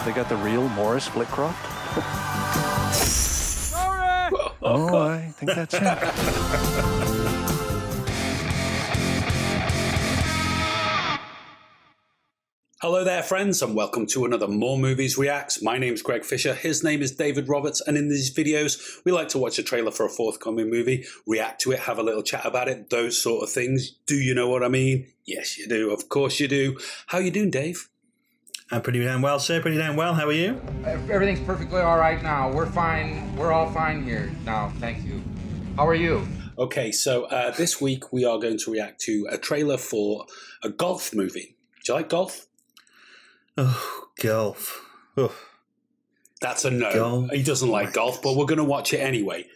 they got the real Maurice Flitcroft? Oh, I think that's it. Hello there, friends, and welcome to another More Movies Reacts. My name's Greg Fisher, his name is David Roberts, and in these videos, we like to watch a trailer for a forthcoming movie, react to it, have a little chat about it, those sort of things. Do you know what I mean? Yes, you do. Of course you do. How you doing, Dave? I'm pretty damn well, sir. Pretty damn well. How are you? Everything's perfectly all right now. We're fine. We're all fine here now. Thank you. How are you? Okay, so this week we are going to react to a trailer for a golf movie. Do you like golf? Oh, golf. Oh. That's a no. Golf. He doesn't like golf, but we're going to watch it anyway.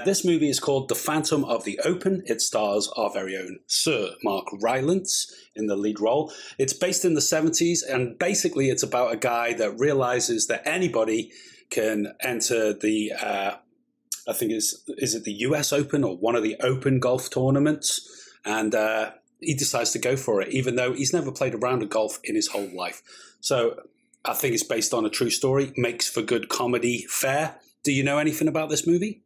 This movie is called The Phantom of the Open. It stars our very own Sir Mark Rylance in the lead role. It's based in the 70s, and basically it's about a guy that realizes that anybody can enter the, I think is it the US Open or one of the Open golf tournaments? And he decides to go for it, even though he's never played a round of golf in his whole life. So I think it's based on a true story, makes for good comedy fare. Do you know anything about this movie?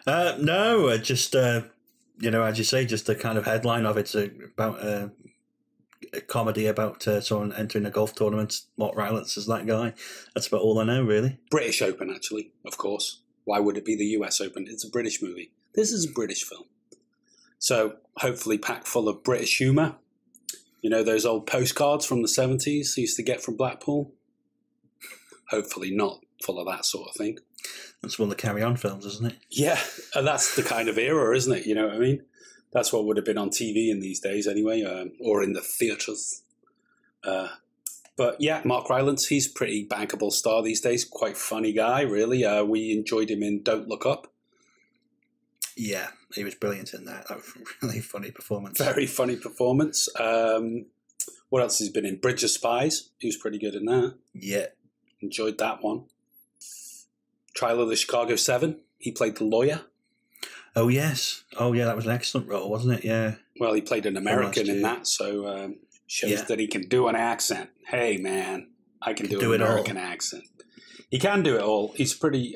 No, just, you know, as you say, just the kind of headline of it's about a comedy about someone entering a golf tournament. Mark Rylance is that guy. That's about all I know, really. British Open, actually, of course. Why would it be the US Open? It's a British movie. This is a British film. So hopefully packed full of British humour. You know, those old postcards from the 70s used to get from Blackpool? Hopefully not full of that sort of thing. That's one of the Carry On films, isn't it? Yeah, and that's the kind of era, isn't it? You know what I mean? That's what would have been on TV in these days anyway, or in the theatres. But yeah, Mark Rylance, he's a pretty bankable star these days. Quite funny guy, really. We enjoyed him in Don't Look Up. Yeah, he was brilliant in that. That was a really funny performance. Very funny performance. What else has he been in? Bridge of Spies. He was pretty good in that. Yeah. Enjoyed that one. Trial of the Chicago 7. He played the lawyer. Oh, yes. Oh, yeah, that was an excellent role, wasn't it? Yeah. Well, he played an American in that, so shows that he can do an accent. Hey, man, I can do an American accent. He can do it all. He's pretty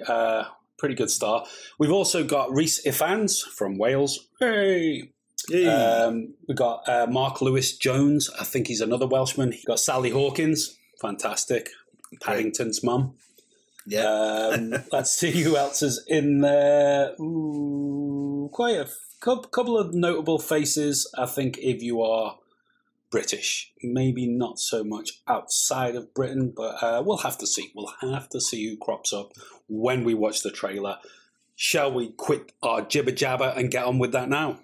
good star. We've also got Rhys Ifans from Wales. Hey! We've got Mark Lewis Jones. I think he's another Welshman. We've got Sally Hawkins. Fantastic. Paddington's mum. Yeah. Let's see who else is in there. Ooh, quite a couple of notable faces. I think if you are British, maybe not so much outside of Britain, but we'll have to see. We'll have to see who crops up when we watch the trailer. Shall we quit our jibber jabber and get on with that now?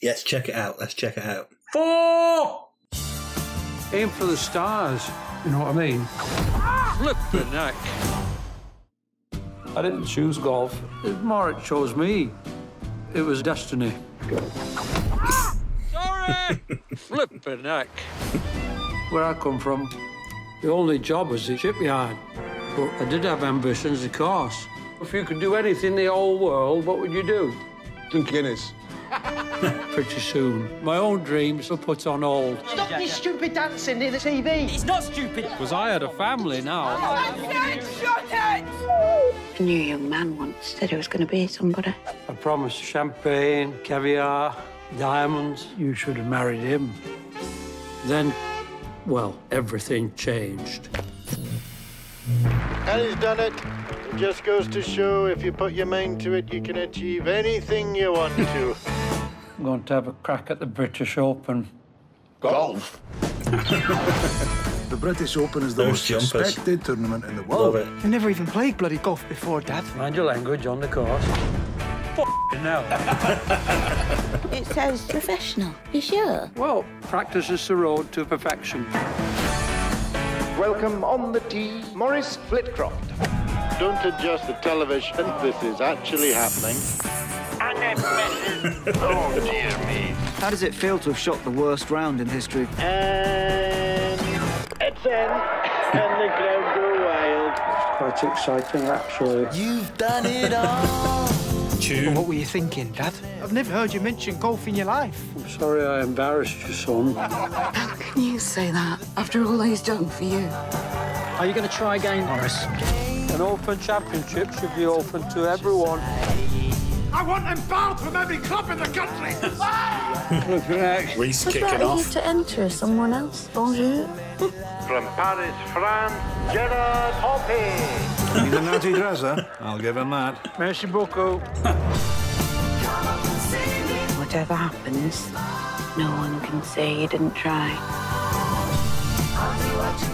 Yes, check it out. Let's check it out. 4! Aim for the stars. You know what I mean? Flip the neck. I didn't choose golf. It chose me. It was destiny. Sorry! Flip the neck. Where I come from, the only job was the shipyard. But I did have ambitions, of course. If you could do anything in the whole world, what would you do? Drink Guinness. Pretty soon, my own dreams were put on hold. Stop this stupid dancing near the TV. It's not stupid. Because I had a family now. Shut it! A new young man once said he was going to be somebody. I promised champagne, caviar, diamonds. You should have married him. Then, well, everything changed. And he's done it. It just goes to show if you put your mind to it, you can achieve anything you want to. I'm going to have a crack at the British Open. Golf? The British Open is the most respected tournament in the world. Love it. I never even played bloody golf before, Dad. Mind your language on the course. F***ing hell. It says professional. You sure? Well, practice is the road to perfection. Welcome on the tee, Maurice Flitcroft. Don't adjust the television. This is actually happening. And it misses. Oh, dear me. How does it feel to have shot the worst round in history? And it's in. And the crowd go wild. Quite exciting, actually. You've done it all. Tune. What were you thinking, Dad? I've never heard you mention golf in your life. I'm sorry I embarrassed you, son. How can you say that after all he's done for you? Are you going to try again, Morris? An Open Championship should be open to everyone. I want them barred from every club in the country. Reese Was kicking that off. you to enter as someone else? Bonjour. From Paris, France, Gerard Hoppy. He's a naughty dresser. I'll give him that. Merci beaucoup. Whatever happens, no one can say you didn't try.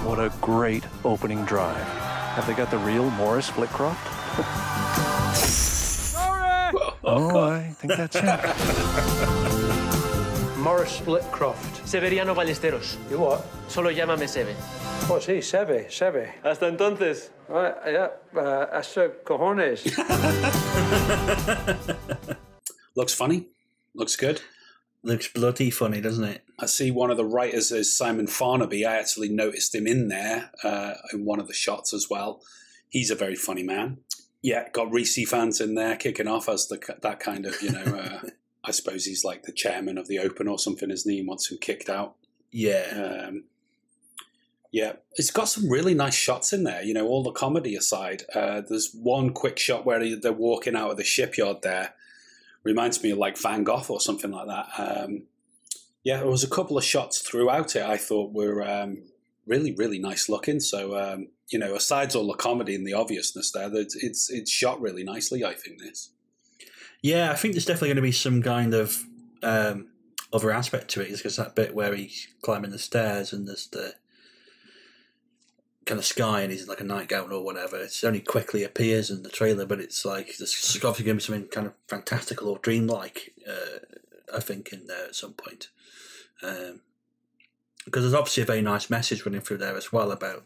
What a great opening drive. Have they got the real Maurice Flitcroft? Oh, I think that's it. Maurice Flitcroft. Severiano Ballesteros. You what? Solo llámame Seve. What's he? Seve. Hasta entonces. Right, yeah. Hasta cojones. Looks funny. Looks good. Looks bloody funny, doesn't it? I see one of the writers is Simon Farnaby. I actually noticed him in there in one of the shots as well. He's a very funny man. Yeah, got Reese fans in there kicking off as that kind of, I suppose he's like the chairman of the Open or something, isn't he? He wants him kicked out. Yeah. Yeah, it's got some really nice shots in there, all the comedy aside. There's one quick shot where they're walking out of the shipyard there. Reminds me of like Van Gogh or something like that. Yeah, there was a couple of shots throughout it I thought were really, really nice looking. So, aside all the comedy and the obviousness there, it's shot really nicely, I think, this. Yeah, I think there's definitely going to be some kind of other aspect to it, because that bit where he's climbing the stairs and there's the kind of sky and he's in like a nightgown or whatever. It only quickly appears in the trailer, but it's like there's obviously going to be something kind of fantastical or dreamlike, I think, in there at some point. Because there's obviously a very nice message running through there as well about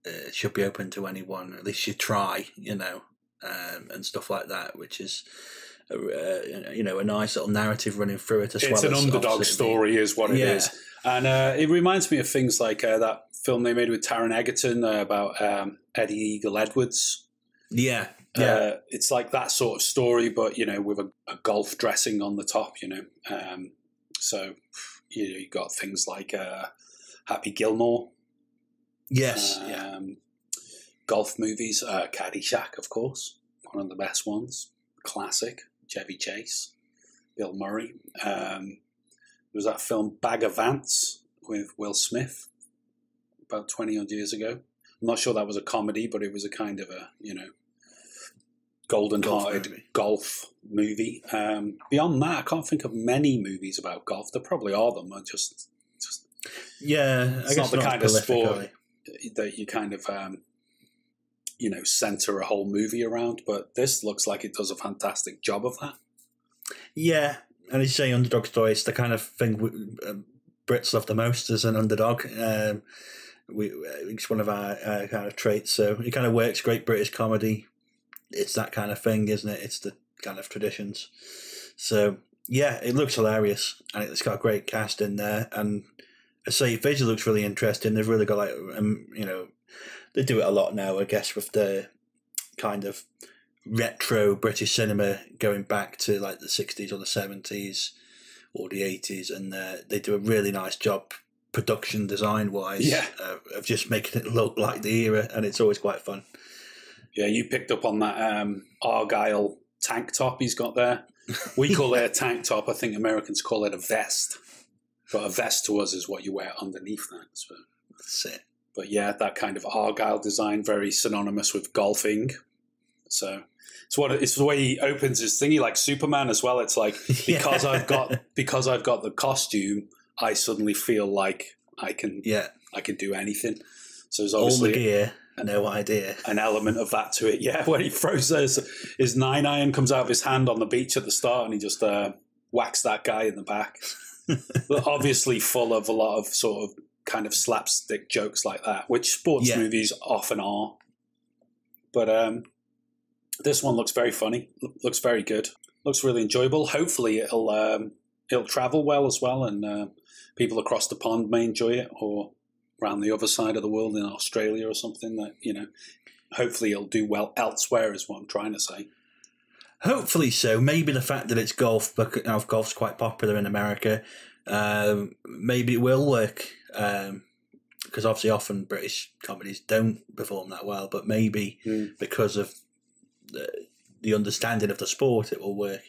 it should be open to anyone, at least you try, and stuff like that, which is a nice little narrative running through it as well. It's an underdog story is what it is. And it reminds me of things like that film they made with Taron Egerton about Eddie Eagle Edwards. Yeah. It's like that sort of story, but, with a golf dressing on the top, So, you got things like Happy Gilmore. Yes. Golf movies, Caddyshack, of course, one of the best ones. Classic, Chevy Chase, Bill Murray. There was that film Bag of Vance with Will Smith about 20-odd years ago. I'm not sure that was a comedy, but it was a kind of a, golden-hearted golf movie. Beyond that, I can't think of many movies about golf. There probably are them. I just yeah, it's not the kind of sport that you kind of center a whole movie around. But this looks like it does a fantastic job of that. Yeah, and as you say, underdog story, it's the kind of thing Brits love the most as an underdog. It's one of our kind of traits. So it kind of works. Great British comedy. It's that kind of thing, isn't it? It's the kind of traditions. So yeah, it looks hilarious, and it's got a great cast in there. And I say, visually looks really interesting. They've really got they do it a lot now, I guess, with the kind of retro British cinema going back to like the 60s or the 70s or the 80s, and they do a really nice job production design wise of just making it look like the era, and it's always quite fun. Yeah, you picked up on that Argyle tank top he's got there. We call it a tank top. I think Americans call it a vest. But a vest to us is what you wear underneath that. So. That's it. But yeah, that kind of Argyle design, very synonymous with golfing. So it's the way he opens his thingy, like Superman as well. It's like because I've got the costume, I suddenly feel like I can do anything. So there's obviously all the gear. No idea. An element of that to it, yeah. When he throws his 9-iron comes out of his hand on the beach at the start, and he just whacks that guy in the back. Obviously, full of a lot of sort of kind of slapstick jokes like that, which sports movies often are. But this one looks very funny. Looks very good. Looks really enjoyable. Hopefully, it'll travel well as well, and people across the pond may enjoy it, or around the other side of the world in Australia or something, that, hopefully it'll do well elsewhere is what I'm trying to say. Hopefully so. Maybe the fact that it's golf, but golf's quite popular in America, maybe it will work. because obviously often British comedies don't perform that well, but maybe because of the understanding of the sport, it will work.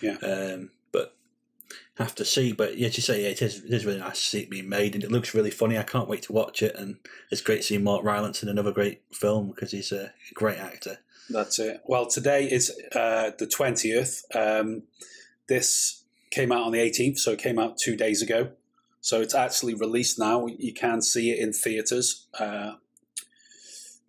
Yeah. But have to see. But yeah, as you say, it is really nice to see it being made, and it looks really funny. I can't wait to watch it, and it's great seeing Mark Rylance in another great film because he's a great actor. That's it. Well, today is the 20th. This came out on the 18th, so it came out 2 days ago. So it's actually released now. You can see it in theatres.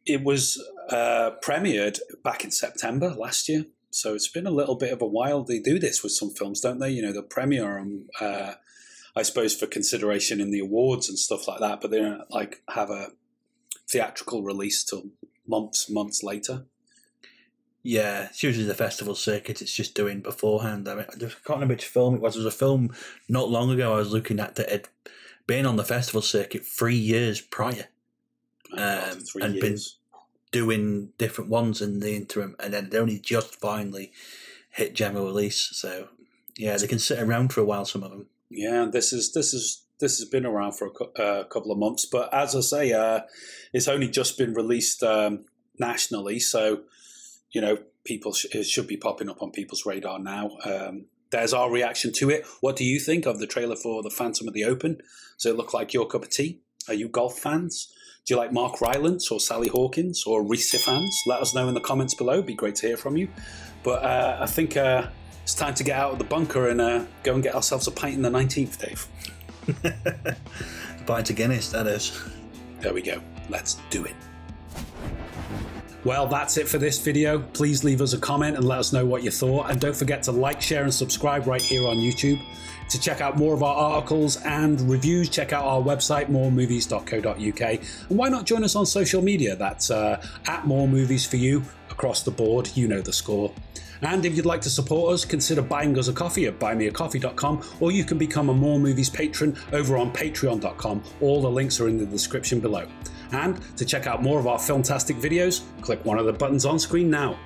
It was premiered back in September last year. So it's been a little bit of a while. They do this with some films, don't they? You know, the premiere, I suppose, for consideration in the awards and stuff like that. But they don't like have a theatrical release till months later. Yeah, it's usually the festival circuit. It's just doing beforehand. I mean, I can't remember which film it was. There was a film not long ago I was looking at that had been on the festival circuit 3 years prior, and been doing different ones in the interim, and then they only just finally hit general release. So yeah, they can sit around for a while. Some of them. Yeah, this has been around for a couple of months, but as I say, it's only just been released nationally. So you know, it should be popping up on people's radar now. There's our reaction to it. What do you think of the trailer for The Phantom of the Open? Does it look like your cup of tea? Are you golf fans? Do you like Mark Rylance or Sally Hawkins or Reese fans? Let us know in the comments below. It'd be great to hear from you. But I think it's time to get out of the bunker and go and get ourselves a pint in the 19th, Dave. A pint of Guinness, that is. There we go. Let's do it. Well, that's it for this video. Please leave us a comment and let us know what you thought. And don't forget to like, share and subscribe right here on YouTube. To check out more of our articles and reviews, check out our website, moremovies.co.uk. And why not join us on social media? That's at More Movies for you across the board. You know the score. And if you'd like to support us, consider buying us a coffee at buymeacoffee.com, or you can become a More Movies patron over on patreon.com. All the links are in the description below. And to check out more of our filmtastic videos, click one of the buttons on screen now.